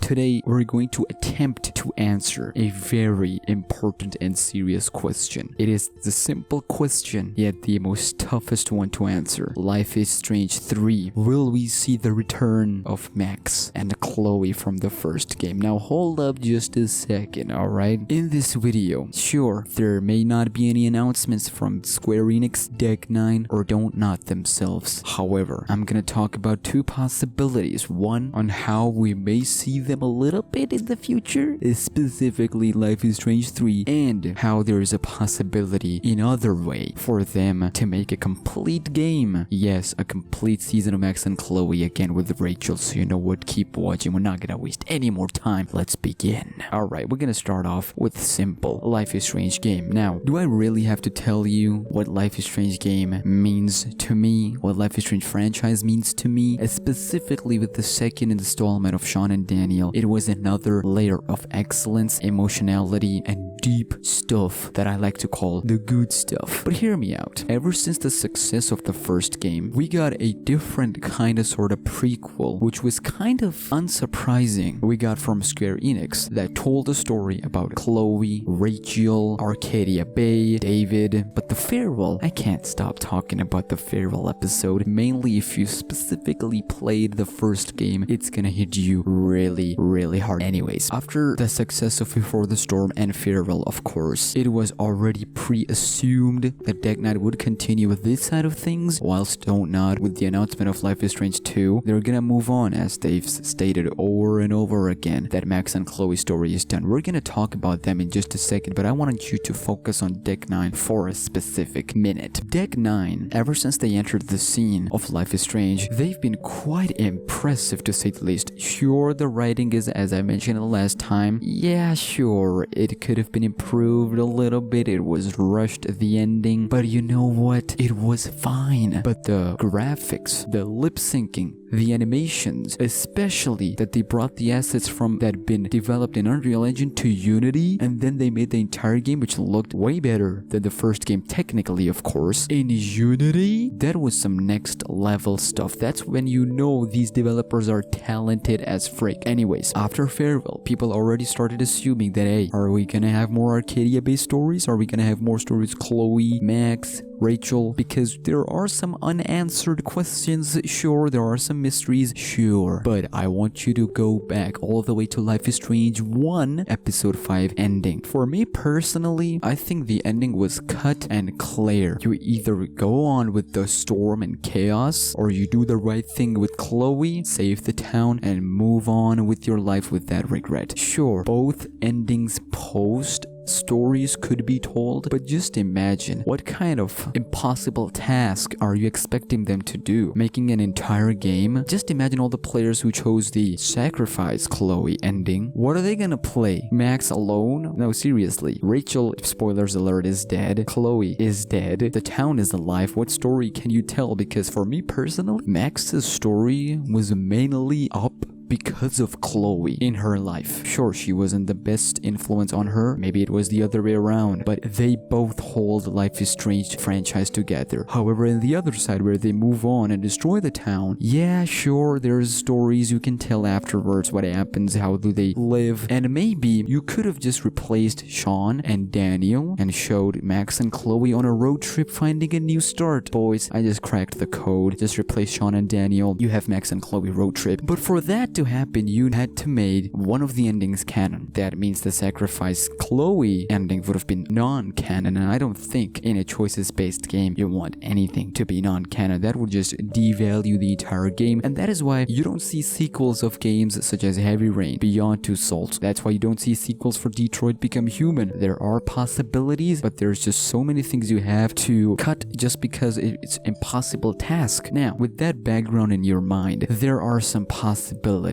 Today, we're going to attempt to answer a very important and serious question. It is the simple question, yet the most toughest one to answer. Life is Strange 3. Will we see the return of Max and Chloe from the first game? Now hold up just a second, alright? In this video, sure, there may not be any announcements from Square Enix, Deck9, or DONTNOD themselves. However, I'm gonna talk about two possibilities. One, on how we may see them a little bit in the future, specifically Life is Strange 3, and how there is a possibility in other way for them to make a complete game. Yes, a complete season of Max and Chloe again with Rachel, so you know what, keep watching. We're not gonna waste any more time. Let's begin. Alright, we're gonna start off with simple Life is Strange game. Now, do I really have to tell you what Life is Strange game means to me? What Life is Strange franchise means to me? Specifically with the second installment of Sean and Daniel, it was another layer of excellence, emotionality, and deep stuff that I like to call the good stuff. But hear me out. Ever since the success of the first game, we got a different kind of sort of prequel, which was kind of unsurprising. We got from Square Enix that told a story about Chloe, Rachel, Arcadia Bay, David, but the farewell, I can't stop talking about the farewell episode. Mainly if you specifically played the first game, it's gonna hit you really hard. Anyways, after the success of Before the Storm and farewell, of course, it was already pre-assumed that Deck9 would continue with this side of things, whilst DONTNOD, with the announcement of Life is Strange 2, they're gonna move on, as they've stated over and over again, that Max and Chloe's story is done. We're gonna talk about them in just a second, but I wanted you to focus on Deck9 for a specific minute. Deck9, ever since they entered the scene of Life is Strange, they've been quite impressive to say the least. Sure, the writing is, as I mentioned the last time, yeah, sure, it could have been improved a little bit, it was rushed at the ending, but you know what, it was fine. But the graphics, the lip syncing, the animations, especially that they brought the assets from that had been developed in Unreal Engine to Unity, and then they made the entire game, which looked way better than the first game technically, of course, in Unity. That was some next level stuff. That's when you know these developers are talented as frick. Anyways, after farewell, people already started assuming that, hey, are we gonna have more Arcadia-based stories? Are we gonna have more stories Chloe, Max, Rachel? Because there are some unanswered questions, sure, there are some mysteries, sure, but I want you to go back all the way to Life is Strange 1 episode 5 ending. For me personally, I think the ending was cut and clear. You either go on with the storm and chaos, or you do the right thing with Chloe, save the town, and move on with your life with that regret. Sure, both endings post stories could be told, but just imagine what kind of impossible task are you expecting them to do? Making an entire game? Just imagine all the players who chose the sacrifice Chloe ending. What are they gonna play? Max alone? No, seriously. Rachel, spoilers alert, is dead. Chloe is dead. The town is alive. What story can you tell? Because for me personally, Max's story was mainly up because of Chloe in her life. Sure, she wasn't the best influence on her, maybe it was the other way around, but they both hold Life is Strange franchise together. However, in the other side where they move on and destroy the town, yeah, sure, there's stories you can tell afterwards, what happens, how do they live, and maybe you could have just replaced Sean and Daniel and showed Max and Chloe on a road trip finding a new start. Boys, I just cracked the code. Just replace Sean and Daniel, you have Max and Chloe road trip. But for that to happen, you had to make one of the endings canon. That means the sacrifice Chloe ending would have been non-canon, and I don't think in a choices-based game you want anything to be non-canon. That would just devalue the entire game, and that is why you don't see sequels of games such as Heavy Rain, Beyond Two Souls. That's why you don't see sequels for Detroit Become Human. There are possibilities, but there's just so many things you have to cut just because it's an impossible task. Now, with that background in your mind, there are some possibilities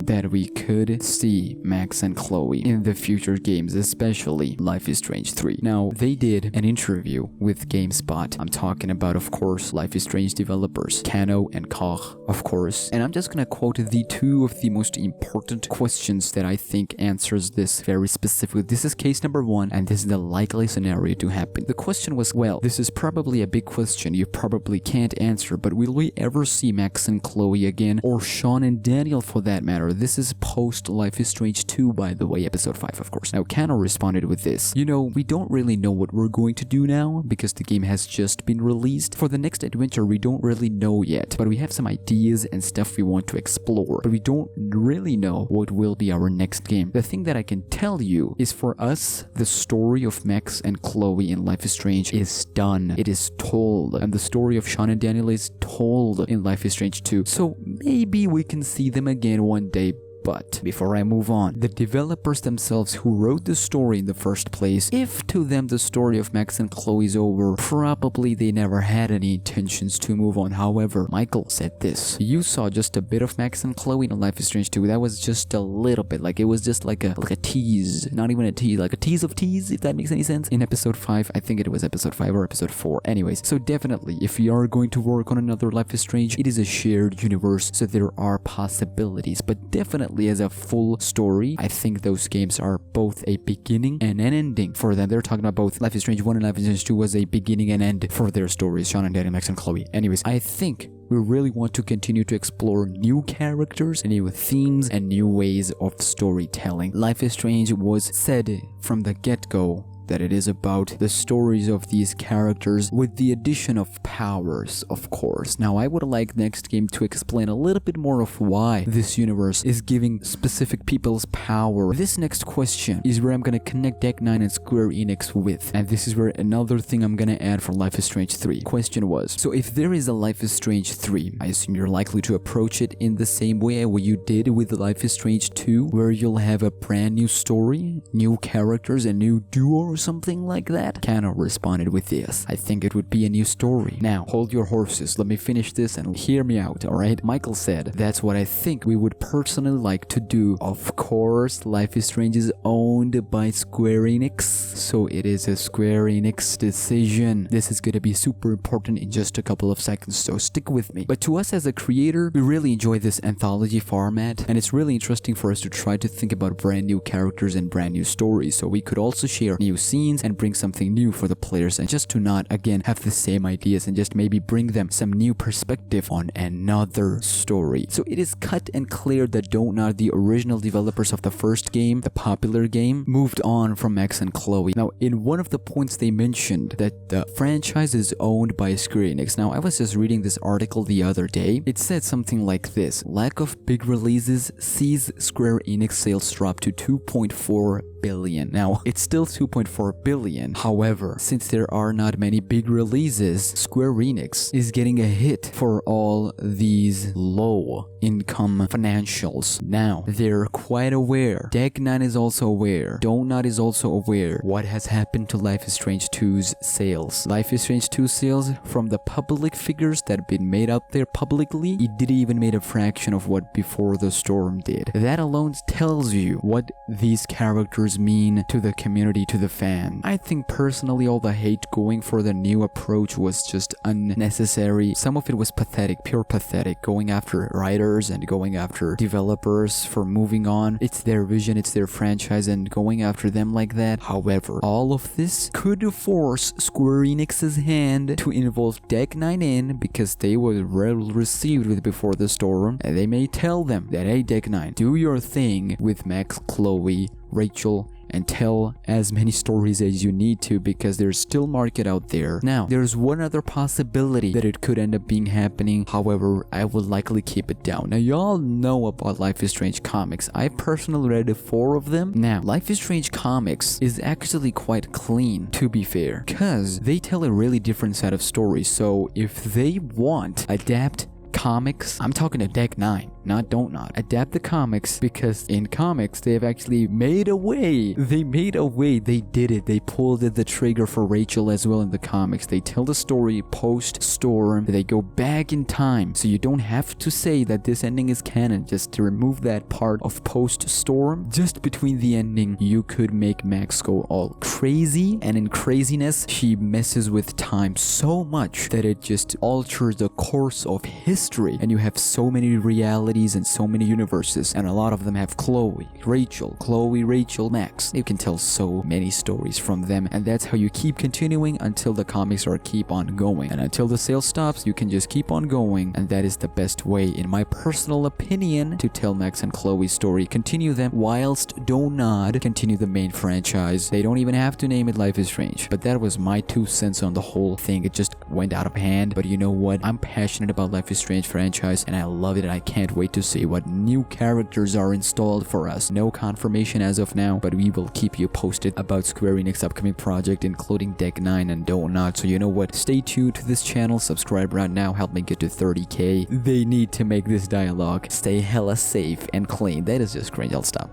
that we could see Max and Chloe in the future games, especially Life is Strange 3. Now, they did an interview with GameSpot. I'm talking about, of course, Life is Strange developers, Kano and Koch, of course. And I'm just gonna quote the two of the most important questions that I think answers this very specifically. This is case number 1, and this is the likely scenario to happen. The question was, well, this is probably a big question you probably can't answer, but will we ever see Max and Chloe again, or Sean and Daniel for that matter. This is post Life is Strange 2, by the way, episode 5, of course. Now, Kano responded with this. You know, we don't really know what we're going to do now because the game has just been released. For the next adventure, we don't really know yet, but we have some ideas and stuff we want to explore, but we don't really know what will be our next game. The thing that I can tell you is, for us, the story of Max and Chloe in Life is Strange is done. It is told, and the story of Sean and Daniel is told in Life is Strange 2. So maybe we can see them again one day. But before I move on, the developers themselves who wrote the story in the first place, if to them the story of Max and Chloe is over, probably they never had any intentions to move on. However, Michael said this. You saw just a bit of Max and Chloe in Life is Strange 2. That was just a little bit. Like, it was just like a tease. Not even a tease, like a tease of tease, if that makes any sense. In episode 5, I think it was episode 5 or episode 4. Anyways, so definitely, if we are going to work on another Life is Strange, it is a shared universe, so there are possibilities. But definitely, as a full story, I think those games are both a beginning and an ending for them. They're talking about both Life is Strange 1 and Life is Strange 2 was a beginning and end for their stories, Sean and Daniel, Max and Chloe. Anyways, I think we really want to continue to explore new characters, new themes, and new ways of storytelling. Life is Strange was said from the get-go that it is about the stories of these characters with the addition of powers, of course. Now, I would like next game to explain a little bit more of why this universe is giving specific people's power. This next question is where I'm gonna connect Deck 9 and Square Enix with, and this is where another thing I'm gonna add for Life is Strange 3. Question was, so if there is a Life is Strange 3, I assume you're likely to approach it in the same way what you did with Life is Strange 2, where you'll have a brand new story, new characters, a new duo, or something like that? Kano responded with this. I think it would be a new story. Now, hold your horses. Let me finish this and hear me out, alright? Michael said, that's what I think we would personally like to do. Of course, Life is Strange is owned by Square Enix, so it is a Square Enix decision. This is gonna be super important in just a couple of seconds, so stick with me. But to us as a creator, we really enjoy this anthology format, and it's really interesting for us to try to think about brand new characters and brand new stories, so we could also share new scenes and bring something new for the players, and just to not again have the same ideas and just maybe bring them some new perspective on another story. So it is cut and clear that DONTNOD, the original developers of the first game, the popular game, moved on from Max and Chloe. Now, in one of the points they mentioned that the franchise is owned by Square Enix. Now, I was just reading this article the other day. It said something like this: lack of big releases sees Square Enix sales drop to 2.4 billion. Now, it's still 2.4 billion. However, since there are not many big releases, Square Enix is getting a hit for all these low income financials. Now, they're quite aware. Deck 9 is also aware. DONTNOD is also aware what has happened to Life is Strange 2's sales. Life is Strange 2 sales, from the public figures that have been made out there publicly, it didn't even make a fraction of what Before the Storm did. That alone tells you what these characters mean to the community, to the fan. I think personally all the hate going for the new approach was just unnecessary. Some of it was pathetic, pure pathetic, going after writers and going after developers for moving on. It's their vision, it's their franchise, and going after them like that. However, all of this could force Square Enix's hand to involve Deck 9 in, because they were well received with Before the Storm, and they may tell them that, hey Deck 9, do your thing with Max, Chloe, Rachel, and tell as many stories as you need to, because there's still market out there. Now, there's one other possibility that it could end up being happening. However, I would likely keep it down. Now, y'all know about Life is Strange comics. I personally read 4 of them. Now, Life is Strange comics is actually quite clean, to be fair, because they tell a really different set of stories. So if they want adapt comics, I'm talking to Deck 9, not DONTNOD. Adapt the comics, because in comics they have actually made a way. They did it. They pulled the trigger for Rachel as well in the comics. They tell the story post-Storm. They go back in time, so you don't have to say that this ending is canon. Just to remove that part of post-Storm, just between the ending, you could make Max go all crazy, and in craziness, she messes with time so much that it just alters the course of history, and you have so many reality realities and so many universes, and a lot of them have Chloe, Rachel, Max. You can tell so many stories from them, and that's how you keep continuing until the comics are keep on going. And until the sale stops, you can just keep on going, and that is the best way, in my personal opinion, to tell Max and Chloe's story. Continue them whilst DONTNOD continue the main franchise. They don't even have to name it Life is Strange. But that was my 2 cents on the whole thing. It just went out of hand. But you know what? I'm passionate about Life is Strange franchise, and I love it, and I can't wait to see what new characters are installed for us. No confirmation as of now, but we will keep you posted about Square Enix upcoming project, including Deck 9 and DONTNOD. So you know what? Stay tuned to this channel, subscribe right now, help me get to 30k. They need to make this dialogue stay hella safe and clean. That is just cringe. I'll stop.